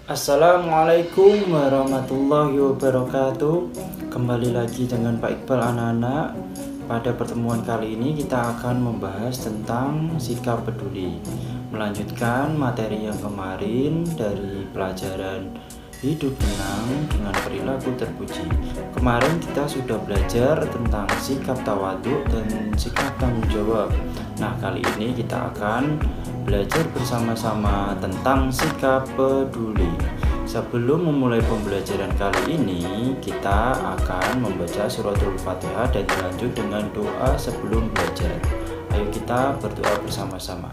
Assalamualaikum warahmatullahi wabarakatuh. Kembali lagi dengan Pak Iqbal anak-anak. Pada pertemuan kali ini kita akan membahas tentang sikap peduli, melanjutkan materi yang kemarin dari pelajaran hidup tenang dengan perilaku terpuji. Kemarin kita sudah belajar tentang sikap tawadhu dan sikap tanggung jawab. Nah, kali ini kita akan belajar bersama-sama tentang sikap peduli. Sebelum memulai pembelajaran kali ini, kita akan membaca suratul Fatihah dan dilanjut dengan doa sebelum belajar. Ayo kita berdoa bersama-sama.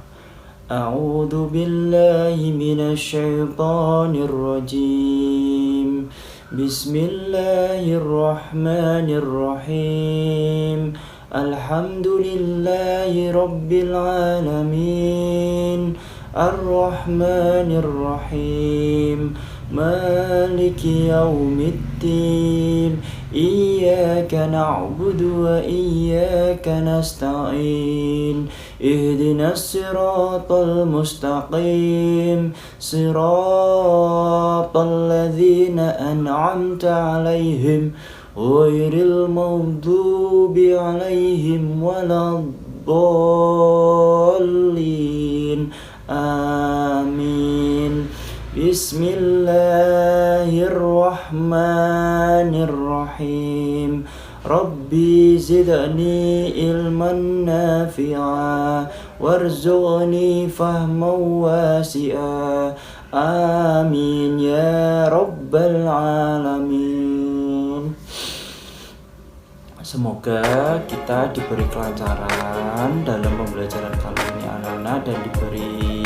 A'udzu billahi minasyaitonir rajim. Bismillahirrahmanirrahim. Alhamdulillahi rabbil alamin. Ar-Rahmanir Rahim. Maliki yaumiddin. Iyyaka na'budu wa iyyaka nasta'in. Ihdinas siratal mustaqim. Siratal ladzina an'amta 'alaihim ghairil maghdubi 'alaihim waladdallin. Amin. Bismillahirrahmanirrahim. Rabbi zidni ilman nafi'a warzuqni fahman wasi'a. Amin ya rabbal alamin. Semoga kita diberi kelancaran dalam pembelajaran kali ini anak-anak, dan diberi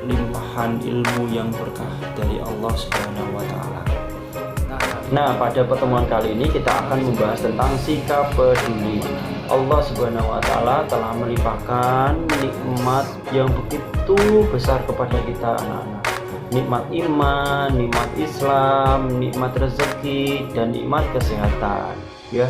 limpahan ilmu yang berkah dari Allah Subhanahu wa Ta'ala. Nah, pada pertemuan kali ini kita akan membahas tentang sikap peduli. Allah Subhanahu wa Ta'ala telah melimpahkan nikmat yang begitu besar kepada kita anak-anak. Nikmat iman, nikmat Islam, nikmat rezeki, dan nikmat kesehatan. Ya,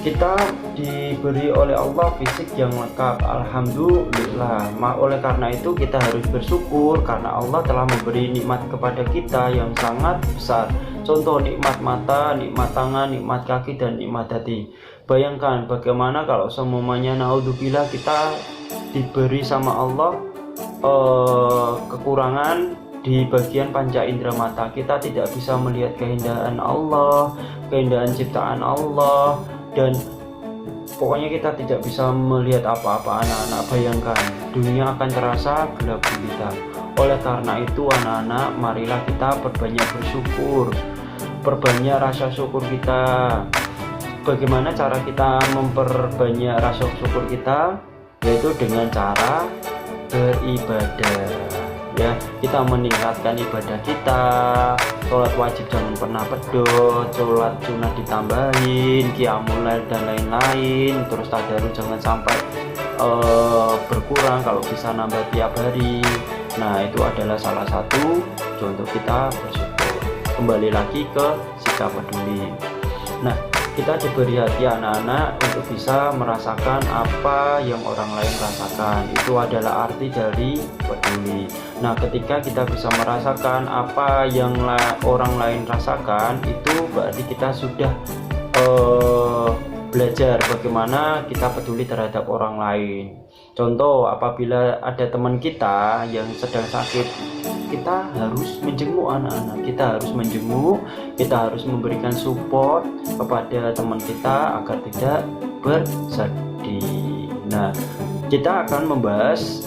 kita diberi oleh Allah fisik yang lengkap, alhamdulillah. Oleh karena itu kita harus bersyukur karena Allah telah memberi nikmat kepada kita yang sangat besar. Contoh nikmat mata, nikmat tangan, nikmat kaki, dan nikmat hati. Bayangkan bagaimana kalau semuanya naudzubillah kita diberi sama Allah kekurangan di bagian panca indera mata. Kita tidak bisa melihat keindahan Allah, keindahan ciptaan Allah, dan pokoknya kita tidak bisa melihat apa-apa anak-anak. Bayangkan dunia akan terasa gelap gulita. Oleh karena itu anak-anak, marilah kita perbanyak bersyukur, perbanyak rasa syukur kita. Bagaimana cara kita memperbanyak rasa syukur kita? Yaitu dengan cara beribadah. Ya, kita meningkatkan ibadah kita. Sholat wajib jangan pernah pedot, sholat sunat ditambahin, qiyamul lail dan lain-lain. Terus tadarus jangan sampai berkurang, kalau bisa nambah tiap hari. Nah, itu adalah salah satu contoh kita bersyukur. Kembali lagi ke sikap peduli. Nah, kita diberi hati anak-anak untuk bisa merasakan apa yang orang lain rasakan. Itu adalah arti dari peduli. Nah, ketika kita bisa merasakan apa yang orang lain rasakan, itu berarti kita sudah belajar bagaimana kita peduli terhadap orang lain. Contoh, apabila ada teman kita yang sedang sakit, kita harus menjenguk anak-anak. Kita harus menjenguk, kita harus memberikan support kepada teman kita agar tidak bersedih. Nah, kita akan membahas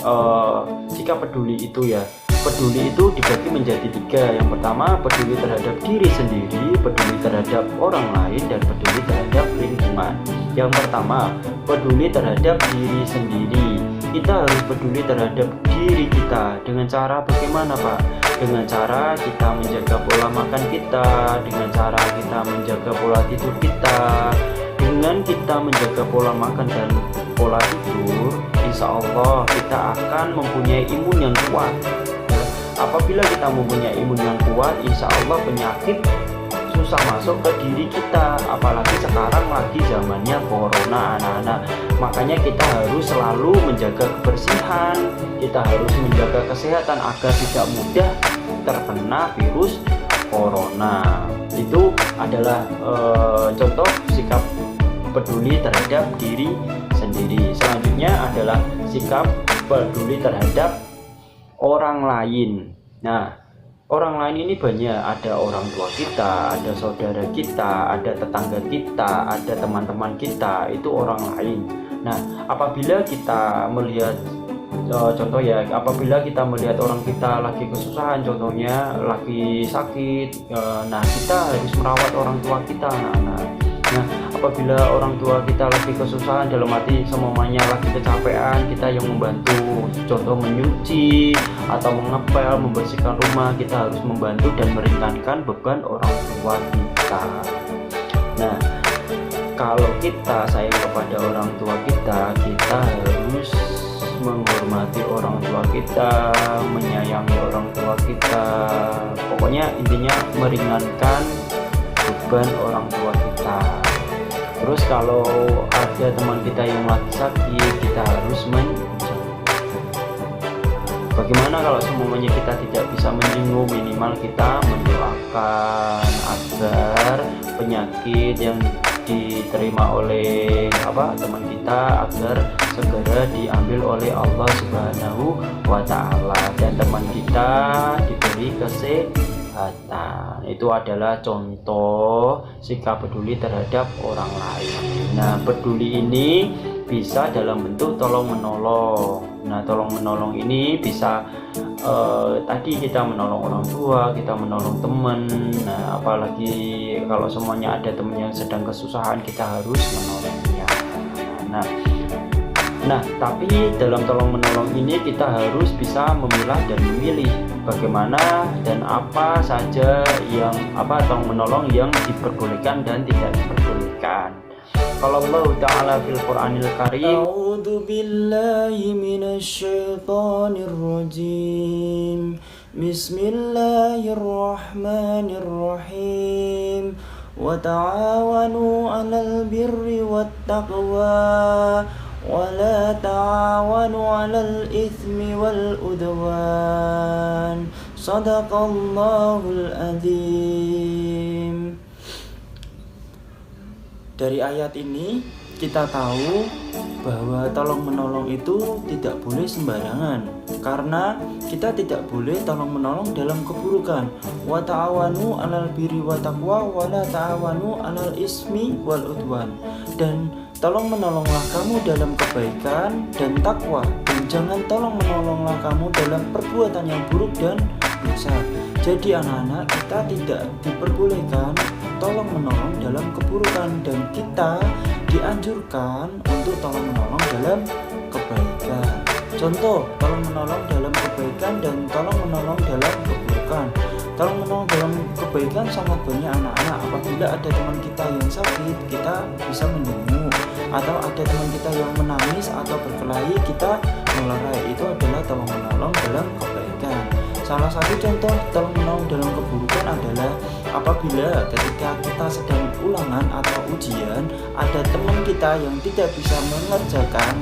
sikap peduli itu ya. Peduli itu dibagi menjadi 3. Yang pertama, peduli terhadap diri sendiri, peduli terhadap orang lain, dan peduli terhadap lingkungan. Yang pertama, peduli terhadap diri sendiri. Kita harus peduli terhadap diri kita. Dengan cara bagaimana, Pak? Dengan cara kita menjaga pola makan kita, dengan cara kita menjaga pola tidur kita. Dengan kita menjaga pola makan dan pola tidur, insya Allah kita akan mempunyai imun yang kuat. Apabila kita mempunyai imun yang kuat, insya Allah penyakit susah masuk ke diri kita. Apalagi sekarang lagi zamannya corona anak-anak. Makanya kita harus selalu menjaga kebersihan, kita harus menjaga kesehatan agar tidak mudah terkena virus corona. Itu adalah contoh sikap peduli terhadap diri sendiri. Selanjutnya adalah sikap peduli terhadap orang lain. Nah, orang lain ini banyak, ada orang tua kita, ada saudara kita, ada tetangga kita, ada teman-teman kita, itu orang lain. Nah, apabila kita melihat contoh ya, apabila kita melihat orang kita lagi kesusahan, contohnya lagi sakit, nah kita harus merawat orang tua kita. Nah, apabila orang tua kita lagi kesusahan, dalam arti semuanya lagi kecapean, kita yang membantu, contoh menyuci atau mengepel, membersihkan rumah, kita harus membantu dan meringankan beban orang tua kita. Nah, kalau kita sayang kepada orang tua kita, kita harus menghormati orang tua kita, menyayangi orang tua kita. Pokoknya intinya meringankan beban orang tua kita. Terus kalau ada teman kita yang lagi sakit, kita harus bagaimana kalau semuanya kita tidak bisa menyinggung, minimal kita mendoakan agar penyakit yang diterima oleh teman kita agar segera diambil oleh Allah Subhanahu wa Ta'ala dan teman kita diberi kesehatan. Itu adalah contoh sikap peduli terhadap orang lain. Nah, peduli ini bisa dalam bentuk tolong menolong. Nah, tolong menolong ini bisa tadi kita menolong orang tua, kita menolong teman. Nah, apalagi kalau semuanya ada teman yang sedang kesusahan, kita harus menolongnya. Nah, tapi dalam tolong menolong ini kita harus bisa memilah dan memilih bagaimana dan apa saja yang tolong menolong yang diperbolehkan dan tidak diperbolehkan. Kalau Allah Ta'ala fil Qur'anil Karim, A'udzu billahi minasy syaithanir rajim. Bismillahirrahmanirrahim. Wa ta'awanu 'alal birri wat taqwa wa la ta'awanu 'alal itsmi wal udwan. Shadaqallahul adzim. Dari ayat ini kita tahu bahwa tolong menolong itu tidak boleh sembarangan, karena kita tidak boleh tolong menolong dalam keburukan. Wa ta'awanu 'alal birri wa taqwa wa la ta'awanu 'alal ismi wal udwan. Dan tolong menolonglah kamu dalam kebaikan dan takwa, dan jangan tolong menolonglah kamu dalam perbuatan yang buruk dan dosa. Jadi anak-anak, kita tidak diperbolehkan tolong menolong dalam keburukan, dan kita dianjurkan untuk tolong menolong dalam kebaikan. Contoh, tolong menolong dalam kebaikan dan tolong menolong dalam keburukan. Tolong menolong dalam kebaikan sangat banyak anak-anak. Apabila ada teman kita yang sakit, kita bisa menjenguk, atau ada teman kita yang menangis atau berkelahi, kita melerai. Itu adalah tolong menolong dalam kebaikan. Salah satu contoh tolong menolong dalam keburukan adalah apabila ketika kita sedang ulangan atau ujian, ada teman kita yang tidak bisa mengerjakan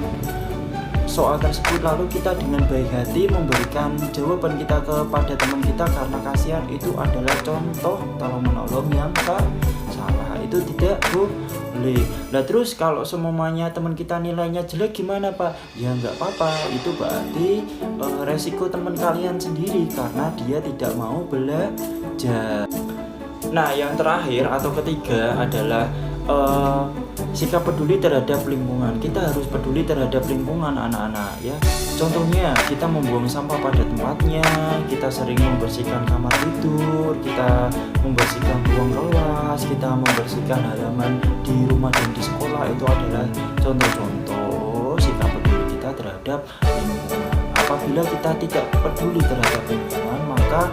soal tersebut, lalu kita dengan baik hati memberikan jawaban kita kepada teman kita karena kasihan. Itu adalah contoh tolong menolong yang salah. Itu tidak boleh. Nah, terus kalau semuanya teman kita nilainya jelek gimana, Pak? Ya nggak apa-apa, itu berarti resiko teman kalian sendiri karena dia tidak mau belajar. Nah, yang terakhir atau ketiga adalah sikap peduli terhadap lingkungan. Kita harus peduli terhadap lingkungan anak-anak ya. Contohnya kita membuang sampah pada tempatnya, kita sering membersihkan kamar tidur, kita membersihkan ruang kelas, kita membersihkan halaman di rumah dan di sekolah. Itu adalah contoh-contoh sikap peduli kita terhadap lingkungan. Apabila kita tidak peduli terhadap lingkungan, maka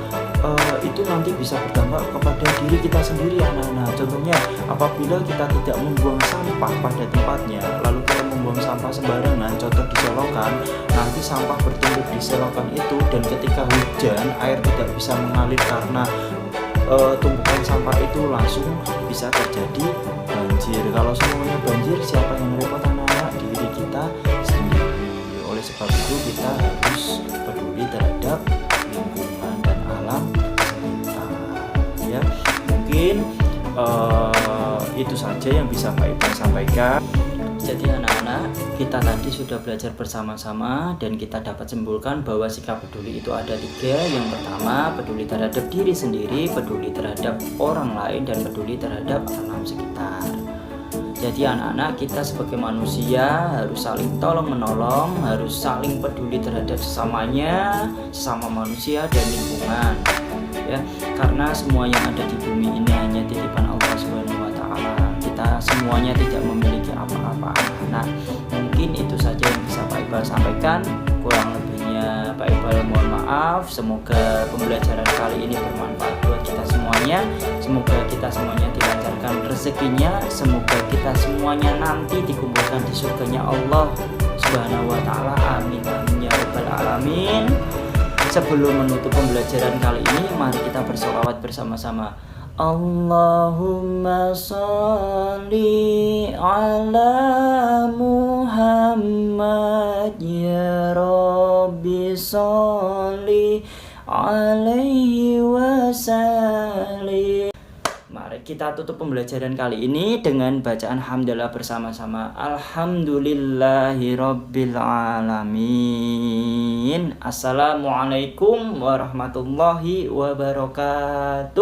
itu nanti bisa berdampak kepada diri kita sendiri anak-anak. Contohnya apabila kita tidak membuang sampah pada tempatnya, lalu kita membuang sampah sembarangan, contoh di selokan, nanti sampah bertumpuk di selokan itu, dan ketika hujan air tidak bisa mengalir karena tumpukan sampah itu, langsung bisa terjadi banjir. Kalau semuanya banjir, siapa yang repot anak-anak? Diri kita sendiri. Oleh sebab itu kita harus peduli terhadap lingkungan dan alam mungkin itu saja yang bisa Pak Iqbal sampaikan. Jadi anak-anak, kita tadi sudah belajar bersama-sama dan kita dapat simpulkan bahwa sikap peduli itu ada 3. Yang pertama, peduli terhadap diri sendiri, peduli terhadap orang lain, dan peduli terhadap alam sekitar. Jadi anak-anak, kita sebagai manusia harus saling tolong-menolong, harus saling peduli terhadap sesamanya, sesama manusia dan lingkungan. Ya, karena semua yang ada di bumi ini hanya titipan Allah Subhanahu wa taala. Kita semuanya tidak memiliki apa-apa. Nah, mungkin itu saja yang bisa Pak Iqbal sampaikan. Kurang lebihnya Pak Iqbal mohon maaf. Semoga pembelajaran kali ini bermanfaat buat kita semuanya. Semoga kita semuanya dilancarkan rezekinya. Semoga kita semuanya nanti dikumpulkan di surganya Allah Subhanahu wa taala. Amin amin ya rabbal alamin. Sebelum menutup pembelajaran kali ini, mari kita bersolawat bersama-sama. Allahumma sholli ala Muhammad ya Rabbi sholli alaihi wasallim. Mari kita tutup pembelajaran kali ini dengan bacaan hamdalah bersama-sama. Alhamdulillahi rabbil alamin. Assalamualaikum warahmatullahi wabarakatuh.